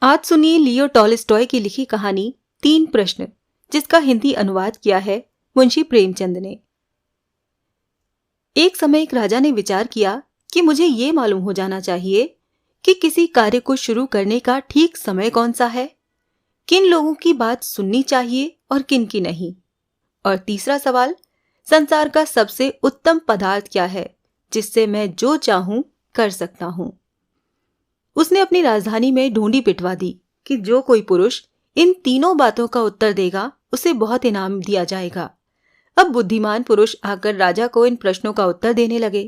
आज सुनिए लियो टॉलस्टॉय की लिखी कहानी 3 प्रश्न, जिसका हिंदी अनुवाद किया है मुंशी प्रेमचंद ने। एक समय एक राजा ने विचार किया कि मुझे ये मालूम हो जाना चाहिए कि किसी कार्य को शुरू करने का ठीक समय कौन सा है, किन लोगों की बात सुननी चाहिए और किन की नहीं। और तीसरा सवाल, संसार का सबसे उत्तम पदार्थ क्या है जिससे मैं जो चाहूं कर सकता हूं। उसने अपनी राजधानी में ढूंढी पिटवा दी कि जो कोई पुरुष इन तीनों बातों का उत्तर देगा उसे बहुत इनाम दिया जाएगा। अब बुद्धिमान पुरुष आकर राजा को इन प्रश्नों का उत्तर देने लगे।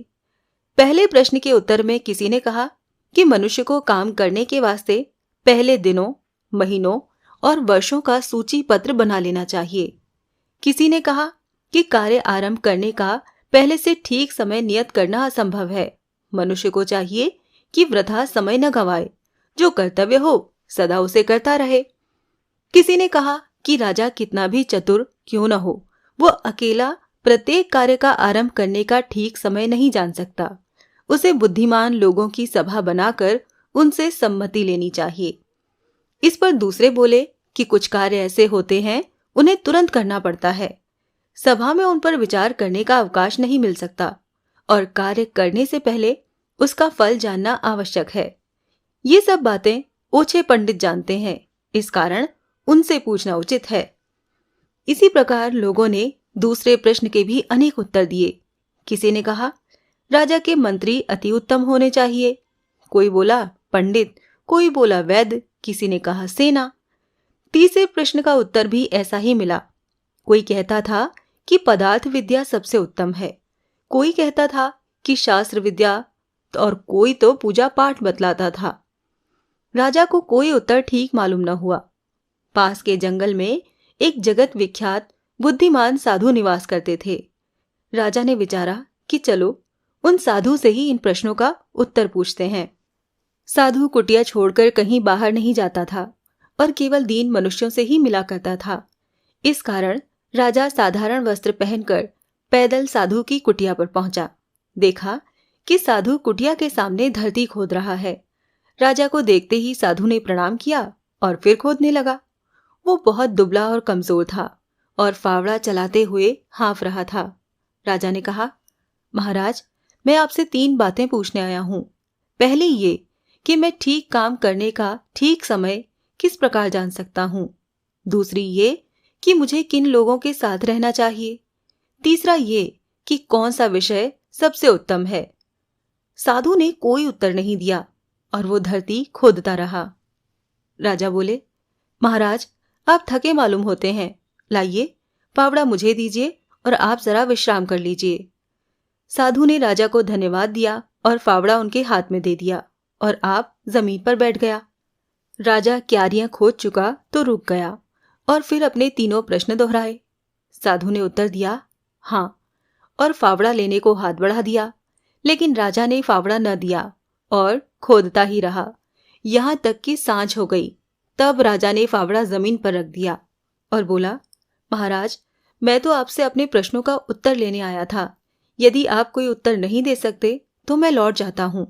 पहले प्रश्न के उत्तर में किसी ने कहा कि मनुष्य को काम करने के वास्ते पहले दिनों, महीनों और वर्षों का सूची पत्र बना लेना चाहिए। किसी ने कहा कि कार्य आरंभ करने का पहले से ठीक समय नियत करना असंभव है। मनुष्य को चाहिए कि वृथा समय न गंवाए, जो कर्तव्य हो सदा उसे करता रहे। किसी ने कहा कि राजा कितना भी चतुर क्यों न हो, वो अकेला प्रत्येक कार्य का आरंभ करने का ठीक समय नहीं जान सकता। उसे बुद्धिमान लोगों की सभा बनाकर उनसे सम्मति लेनी चाहिए। इस पर दूसरे बोले कि कुछ कार्य ऐसे होते हैं उन्हें तुरंत करना पड़ता है, सभा में उन पर विचार करने का अवकाश नहीं मिल सकता, और कार्य करने से पहले उसका फल जानना आवश्यक है। ये सब बातें ओछे पंडित जानते हैं, इस कारण उनसे पूछना उचित है। इसी प्रकार लोगों ने दूसरे प्रश्न के भी अनेक उत्तर दिए। किसी ने कहा राजा के मंत्री अति उत्तम होने चाहिए, कोई बोला पंडित, कोई बोला वैद्य, किसी ने कहा सेना। तीसरे प्रश्न का उत्तर भी ऐसा ही मिला। कोई कहता था कि पदार्थ विद्या सबसे उत्तम है, कोई कहता था कि शास्त्र विद्या, और कोई तो पूजा पाठ बतलाता था। राजा को कोई उत्तर ठीक मालूम न हुआ। पास के जंगल में एक जगत विख्यात बुद्धिमान साधु निवास करते थे। राजा ने विचारा कि चलो उन साधु से ही इन प्रश्नों का उत्तर पूछते हैं। साधु कुटिया छोड़कर कहीं बाहर नहीं जाता था और केवल दीन मनुष्यों से ही मिला करता था। इस कारण राजा साधारण वस्त्र पहनकर पैदल साधु की कुटिया पर पहुंचा। देखा कि साधु कुटिया के सामने धरती खोद रहा है। राजा को देखते ही साधु ने प्रणाम किया और फिर खोदने लगा। वो बहुत दुबला और कमजोर था और फावड़ा चलाते हुए हाँफ रहा था। राजा ने कहा, महाराज, मैं आपसे 3 बातें पूछने आया हूं। पहली ये कि मैं ठीक काम करने का ठीक समय किस प्रकार जान सकता हूं। दूसरी ये कि मुझे किन लोगों के साथ रहना चाहिए। तीसरा ये कि कौन सा विषय सबसे उत्तम है। साधु ने कोई उत्तर नहीं दिया और वो धरती खोदता रहा। राजा बोले, महाराज, आप थके मालूम होते हैं, लाइए फावड़ा मुझे दीजिए और आप जरा विश्राम कर लीजिए। साधु ने राजा को धन्यवाद दिया और फावड़ा उनके हाथ में दे दिया और आप जमीन पर बैठ गया। राजा क्यारियां खोद चुका तो रुक गया और फिर अपने 3 प्रश्न दोहराए। साधु ने उत्तर दिया हाँ, और फावड़ा लेने को हाथ बढ़ा दिया, लेकिन राजा ने फावड़ा न दिया और खोदता ही रहा, यहां तक कि सांझ हो गई। तब राजा ने फावड़ा जमीन पर रख दिया और बोला, महाराज, मैं तो आपसे अपने प्रश्नों का उत्तर लेने आया था। यदि आप कोई उत्तर नहीं दे सकते तो मैं लौट जाता हूं।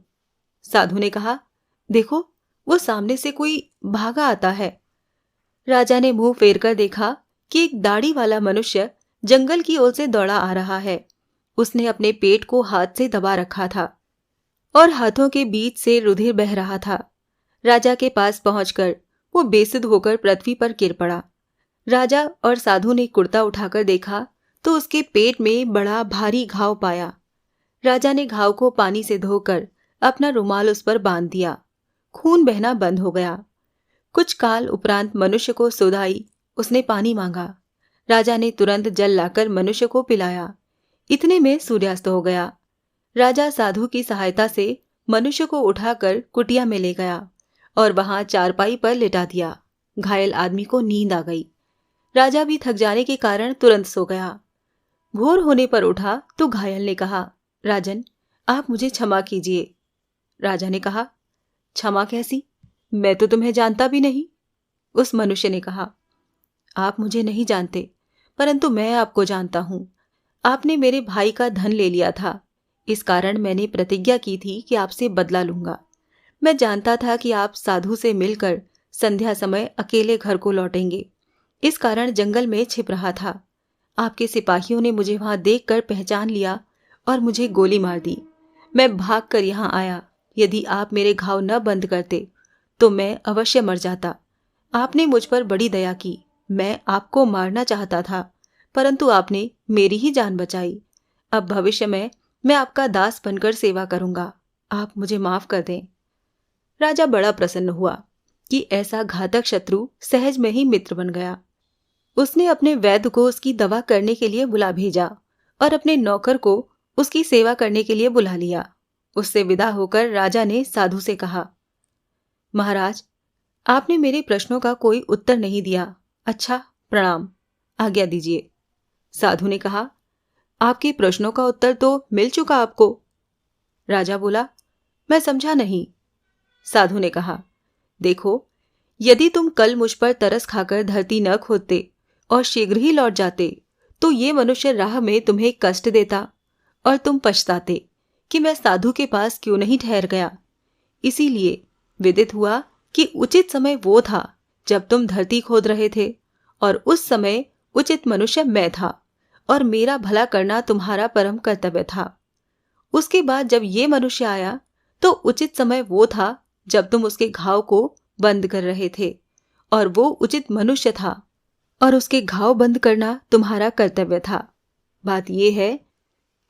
साधु ने कहा, देखो, वो सामने से कोई भागा आता है। राजा ने मुंह फेर कर देखा कि एक दाढ़ी वाला मनुष्य जंगल की ओर से दौड़ा आ रहा है। उसने अपने पेट को हाथ से दबा रखा था और हाथों के बीच से रुधिर बह रहा था। राजा के पास पहुंचकर वो बेसुध होकर पृथ्वी पर गिर पड़ा। राजा और साधु ने कुर्ता उठाकर देखा तो उसके पेट में बड़ा भारी घाव पाया। राजा ने घाव को पानी से धोकर अपना रुमाल उस पर बांध दिया। खून बहना बंद हो गया। कुछ काल उपरांत मनुष्य को सुध आई। उसने पानी मांगा। राजा ने तुरंत जल लाकर मनुष्य को पिलाया। इतने में सूर्यास्त हो गया। राजा साधु की सहायता से मनुष्य को उठाकर कुटिया में ले गया और वहां चारपाई पर लिटा दिया। घायल आदमी को नींद आ गई। राजा भी थक जाने के कारण तुरंत सो गया। भोर होने पर उठा तो घायल ने कहा, राजन, आप मुझे क्षमा कीजिए। राजा ने कहा, क्षमा कैसी? मैं तो तुम्हें जानता भी नहीं। उस मनुष्य ने कहा, आप मुझे नहीं जानते, परंतु मैं आपको जानता हूं। आपने मेरे भाई का धन ले लिया था, इस कारण मैंने प्रतिज्ञा की थी कि आपसे बदला लूंगा। मैं जानता था कि आप साधु से मिलकर संध्या समय अकेले घर को लौटेंगे, इस कारण जंगल में छिप रहा था। आपके सिपाहियों ने मुझे वहां देखकर पहचान लिया और मुझे गोली मार दी। मैं भागकर यहाँ आया। यदि आप मेरे घाव न बंद करते तो मैं अवश्य मर जाता। आपने मुझ पर बड़ी दया की। मैं आपको मारना चाहता था, परंतु आपने मेरी ही जान बचाई। अब भविष्य में मैं आपका दास बनकर सेवा करूंगा। आप मुझे माफ कर दें। राजा बड़ा प्रसन्न हुआ कि ऐसा घातक शत्रु सहज में ही मित्र बन गया। उसने अपने वैद्य को उसकी दवा करने के लिए बुला भेजा और अपने नौकर को उसकी सेवा करने के लिए बुला लिया। उससे विदा होकर राजा ने साधु से कहा, महाराज, आपने मेरे प्रश्नों का कोई उत्तर नहीं दिया। अच्छा, प्रणाम, आज्ञा दीजिए। साधु ने कहा, आपके प्रश्नों का उत्तर तो मिल चुका आपको। राजा बोला, मैं समझा नहीं। साधु ने कहा, देखो, यदि तुम कल मुझ पर तरस खाकर धरती न खोदते और शीघ्र ही लौट जाते तो ये मनुष्य राह में तुम्हें कष्ट देता और तुम पछताते कि मैं साधु के पास क्यों नहीं ठहर गया। इसीलिए विदित हुआ कि उचित समय वो था जब तुम धरती खोद रहे थे, और उस समय उचित मनुष्य मैं था और मेरा भला करना तुम्हारा परम कर्तव्य था। उसके बाद जब ये मनुष्य आया तो उचित समय वो था जब तुम उसके घाव को बंद कर रहे थे, और वो उचित मनुष्य था और उसके घाव बंद करना तुम्हारा कर्तव्य था। बात यह है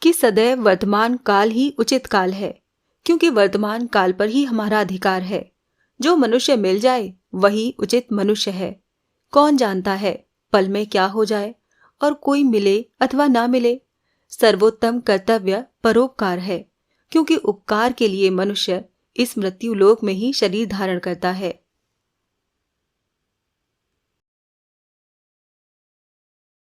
कि सदैव वर्तमान काल ही उचित काल है, क्योंकि वर्तमान काल पर ही हमारा अधिकार है। जो मनुष्य मिल जाए वही उचित मनुष्य है। कौन जानता है पल में क्या हो जाए, और कोई मिले अथवा ना मिले। सर्वोत्तम कर्तव्य परोपकार है, क्योंकि उपकार के लिए मनुष्य इस मृत्यु लोक में ही शरीर धारण करता है।